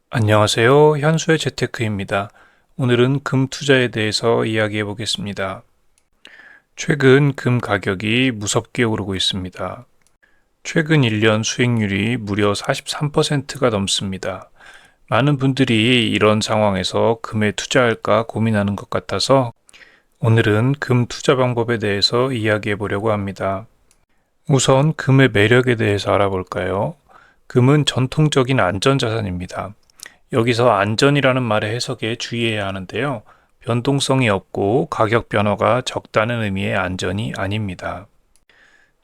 안녕하세요. 현수의 재테크입니다. 오늘은 금 투자에 대해서 이야기해 보겠습니다. 최근 금 가격이 무섭게 오르고 있습니다. 최근 1년 수익률이 무려 43%가 넘습니다. 많은 분들이 이런 상황에서 금에 투자할까 고민하는 것 같아서 오늘은 금 투자 방법에 대해서 이야기해 보려고 합니다. 우선 금의 매력에 대해서 알아볼까요? 금은 전통적인 안전자산입니다. 여기서 안전이라는 말의 해석에 주의해야 하는데요. 변동성이 없고 가격 변화가 적다는 의미의 안전이 아닙니다.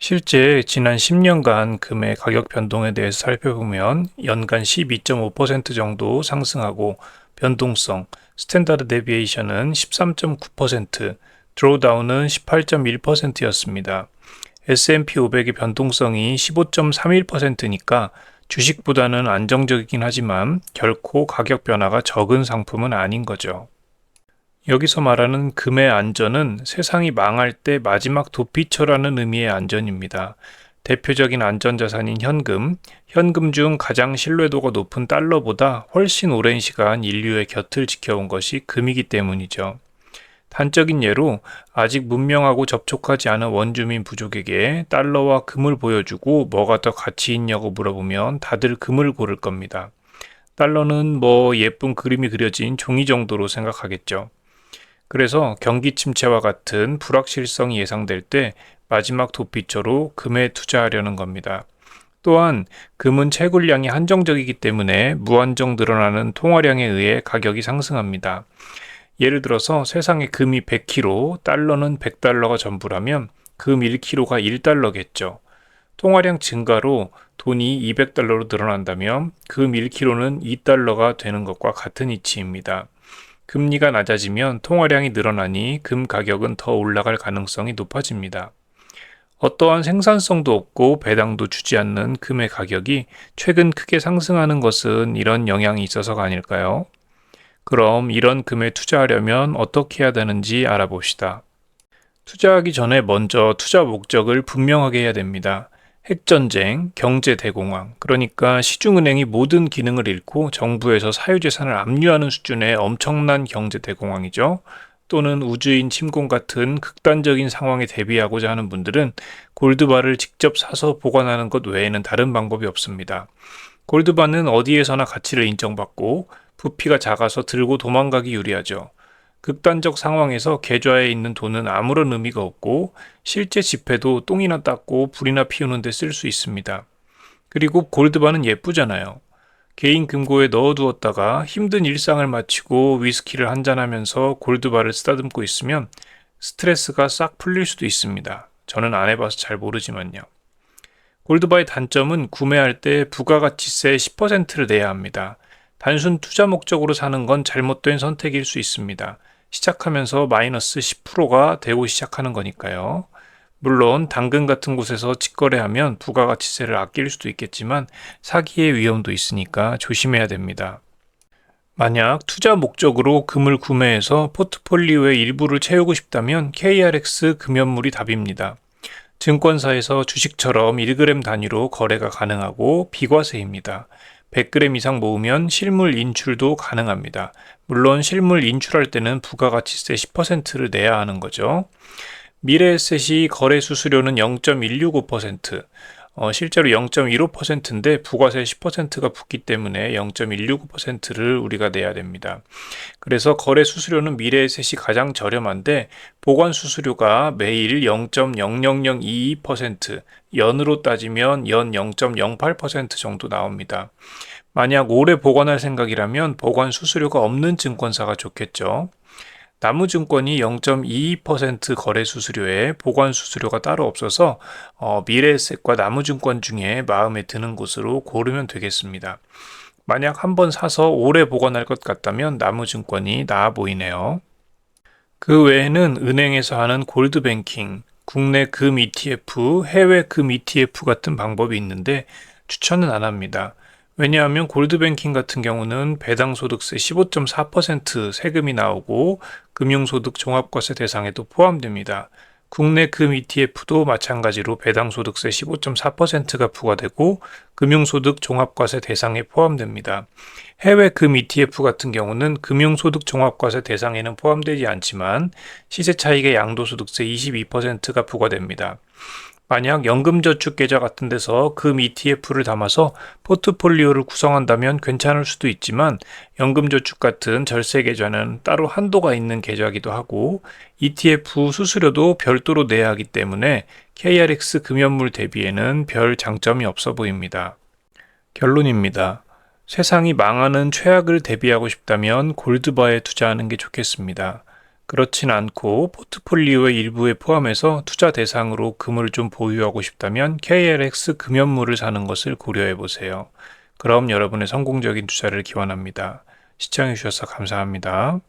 실제 지난 10년간 금의 가격 변동에 대해서 살펴보면 연간 12.5% 정도 상승하고 변동성, 스탠다드 데비에이션은 13.9%, 드로우다운은 18.1%였습니다. S&P 500의 변동성이 15.31%니까 주식보다는 안정적이긴 하지만 결코 가격 변화가 적은 상품은 아닌 거죠. 여기서 말하는 금의 안전은 세상이 망할 때 마지막 도피처라는 의미의 안전입니다. 대표적인 안전자산인 현금 중 가장 신뢰도가 높은 달러보다 훨씬 오랜 시간 인류의 곁을 지켜온 것이 금이기 때문이죠. 단적인 예로 아직 문명하고 접촉하지 않은 원주민 부족에게 달러와 금을 보여주고 뭐가 더 가치 있냐고 물어보면 다들 금을 고를 겁니다. 달러는 뭐 예쁜 그림이 그려진 종이 정도로 생각하겠죠. 그래서 경기 침체와 같은 불확실성이 예상될 때 마지막 도피처로 금에 투자하려는 겁니다. 또한 금은 채굴량이 한정적이기 때문에 무한정 늘어나는 통화량에 의해 가격이 상승합니다. 예를 들어서 세상에 금이 100kg, 달러는 100달러가 전부라면 금 1kg가 1달러겠죠. 통화량 증가로 돈이 200달러로 늘어난다면 금 1kg는 2달러가 되는 것과 같은 이치입니다. 금리가 낮아지면 통화량이 늘어나니 금 가격은 더 올라갈 가능성이 높아집니다. 어떠한 생산성도 없고 배당도 주지 않는 금의 가격이 최근 크게 상승하는 것은 이런 영향이 있어서가 아닐까요? 그럼 이런 금에 투자하려면 어떻게 해야 되는지 알아봅시다. 투자하기 전에 먼저 투자 목적을 분명하게 해야 됩니다. 핵전쟁, 경제 대공황, 그러니까 시중은행이 모든 기능을 잃고 정부에서 사유재산을 압류하는 수준의 엄청난 경제 대공황이죠. 또는 우주인 침공 같은 극단적인 상황에 대비하고자 하는 분들은 골드바를 직접 사서 보관하는 것 외에는 다른 방법이 없습니다. 골드바는 어디에서나 가치를 인정받고 부피가 작아서 들고 도망가기 유리하죠. 극단적 상황에서 계좌에 있는 돈은 아무런 의미가 없고 실제 지폐도 똥이나 닦고 불이나 피우는 데 쓸 수 있습니다. 그리고 골드바는 예쁘잖아요. 개인 금고에 넣어두었다가 힘든 일상을 마치고 위스키를 한잔하면서 골드바를 쓰다듬고 있으면 스트레스가 싹 풀릴 수도 있습니다. 저는 안 해봐서 잘 모르지만요. 골드바의 단점은 구매할 때 부가가치세 10%를 내야 합니다. 단순 투자 목적으로 사는 건 잘못된 선택일 수 있습니다. 시작하면서 마이너스 10%가 되고 시작하는 거니까요. 물론 당근 같은 곳에서 직거래하면 부가가치세를 아낄 수도 있겠지만 사기의 위험도 있으니까 조심해야 됩니다. 만약 투자 목적으로 금을 구매해서 포트폴리오의 일부를 채우고 싶다면 KRX 금연물이 답입니다. 증권사에서 주식처럼 1g 단위로 거래가 가능하고 비과세입니다. 100g 이상 모으면 실물 인출도 가능합니다. 물론 실물 인출할 때는 부가가치세 10%를 내야 하는 거죠. 미래에셋이 거래 수수료는 0.165%, 실제로 0.15%인데 부가세 10%가 붙기 때문에 0.165%를 우리가 내야 됩니다. 그래서 거래 수수료는 미래에셋이 가장 저렴한데 보관 수수료가 매일 0.00022%, 연으로 따지면 연 0.08% 정도 나옵니다. 만약 오래 보관할 생각이라면 보관 수수료가 없는 증권사가 좋겠죠. 나무증권이 0.22% 거래 수수료에 보관 수수료가 따로 없어서 미래에셋과 나무증권 중에 마음에 드는 곳으로 고르면 되겠습니다. 만약 한번 사서 오래 보관할 것 같다면 나무증권이 나아 보이네요. 그 외에는 은행에서 하는 골드뱅킹, 국내 금 ETF, 해외 금 ETF 같은 방법이 있는데 추천은 안 합니다. 왜냐하면 골드뱅킹 같은 경우는 배당소득세 15.4% 세금이 나오고 금융소득 종합과세 대상에도 포함됩니다. 국내 금 ETF도 마찬가지로 배당소득세 15.4%가 부과되고 금융소득 종합과세 대상에 포함됩니다. 해외 금 ETF 같은 경우는 금융소득 종합과세 대상에는 포함되지 않지만 시세 차익의 양도소득세 22%가 부과됩니다. 만약 연금저축계좌 같은 데서 금 ETF를 담아서 포트폴리오를 구성한다면 괜찮을 수도 있지만 연금저축 같은 절세계좌는 따로 한도가 있는 계좌이기도 하고 ETF 수수료도 별도로 내야 하기 때문에 KRX 금연물 대비에는 별 장점이 없어 보입니다. 결론입니다. 세상이 망하는 최악을 대비하고 싶다면 골드바에 투자하는 게 좋겠습니다. 그렇진 않고 포트폴리오의 일부에 포함해서 투자 대상으로 금을 좀 보유하고 싶다면 KRX 금연물을 사는 것을 고려해 보세요. 그럼 여러분의 성공적인 투자를 기원합니다. 시청해 주셔서 감사합니다.